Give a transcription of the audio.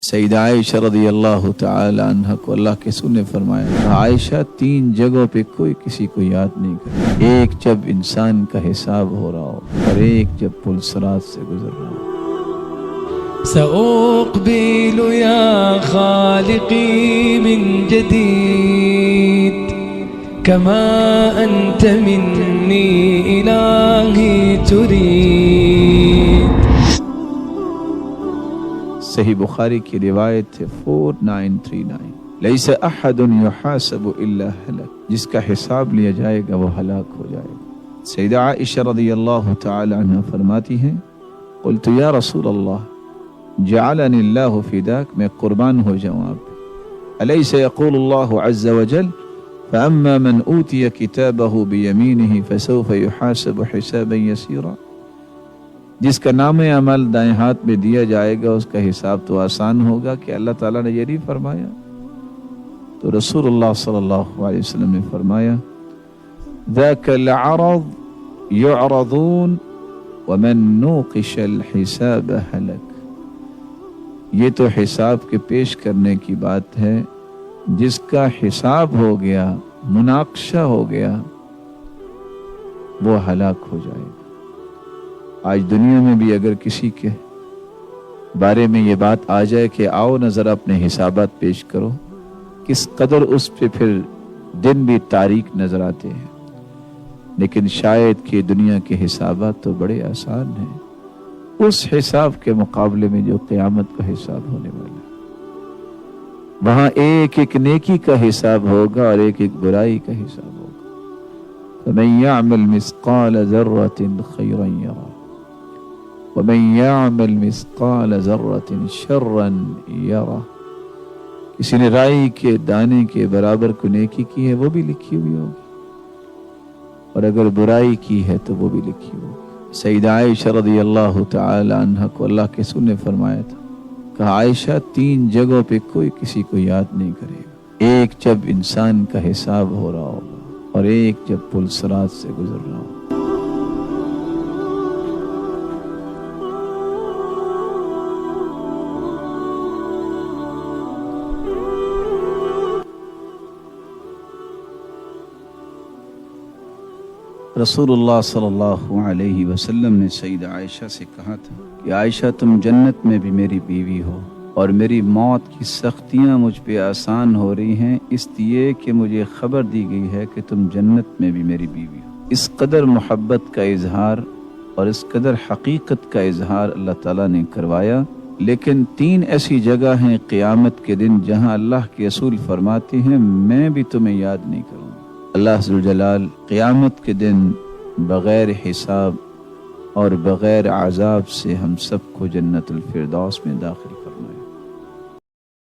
سیدہ عائشہ رضی اللہ تعالی عنہ کو اللہ کے رسول نے فرمایا، عائشہ 3 جگہوں پہ کوئی کسی کو یاد نہیں کرے، ایک جب انسان کا حساب ہو رہا ہو اور ایک جب پل صراط سے گزر رہا ہو۔ سأقبل يا خالقي من جديد كما أنت مني إلهي تريد۔ صحیح بخاری کی روایت ہے 4939، لیس احد یحاسب الا ہلک، جس کا حساب لیا جائے گا وہ ہلاک ہو جائے گا۔ سیدہ عائشہ رضی اللہ تعالی عنہ فرماتی ہیں، قلت یا رسول اللہ جعلنی اللہ فداک، میں قربان ہو جاؤں آپ پہ۔ الیس یقول اللہ عز وجل فاما من اوتی کتابہ بیمینہ فسوف یحاسب حسابا یسیرا، جس کا نام عمل دائیں ہاتھ میں دیا جائے گا اس کا حساب تو آسان ہوگا کہ اللہ تعالیٰ نے یہ نہیں فرمایا؟ تو رسول اللہ صلی اللہ علیہ وسلم نے فرمایا، ذاک العرض یعرضون ومن نوقش الحساب ہلک، یہ تو حساب کے پیش کرنے کی بات ہے، جس کا حساب ہو گیا، مناقشہ ہو گیا، وہ ہلاک ہو جائے گا۔ آج دنیا میں بھی اگر کسی کے بارے میں یہ بات آ جائے کہ آؤ نظر اپنے حسابات پیش کرو، کس قدر اس پہ پھر دن بھی تاریک نظر آتے ہیں، لیکن شاید کہ دنیا کے حسابات تو بڑے آسان ہیں اس حساب کے مقابلے میں جو قیامت کا حساب ہونے والا ہے۔ وہاں ایک ایک نیکی کا حساب ہوگا اور ایک ایک برائی کا حساب ہوگا۔ فَمَن يَعْمَلْ مِثْقَالَ ذَرَّةٍ خَيْرًا يَرَهُ وَمَن يَعْمَلْ مِثْقَالَ ذَرَّةٍ شَرًّا يَرَهُ، کسی نے رائی کے دانے کے برابر کو نیکی کی ہے وہ بھی لکھی ہوئی ہوگی، اور اگر برائی کی ہے تو وہ بھی لکھی ہوگی۔ سیدہ عائشہ رضی اللہ تعالی عنہ کو اللہ کے رسول نے فرمایا تھا، کہا عائشہ 3 جگہوں پہ کوئی کسی کو یاد نہیں کرے گا، ایک جب انسان کا حساب ہو رہا ہوگا اور ایک جب پل صراط سے گزر رہا ہوگا۔ رسول اللہ صلی اللہ علیہ وسلم نے سیدہ عائشہ سے کہا تھا کہ عائشہ تم جنت میں بھی میری بیوی ہو، اور میری موت کی سختیاں مجھ پہ آسان ہو رہی ہیں اس لیے کہ مجھے خبر دی گئی ہے کہ تم جنت میں بھی میری بیوی ہو۔ اس قدر محبت کا اظہار اور اس قدر حقیقت کا اظہار اللہ تعالیٰ نے کروایا، لیکن 3 ایسی جگہ ہیں قیامت کے دن جہاں اللہ کے رسول فرماتے ہیں میں بھی تمہیں یاد نہیں کروں گا۔ اللہ ذوالجلال قیامت کے دن بغیر حساب اور بغیر عذاب سے ہم سب کو جنت الفردوس میں داخل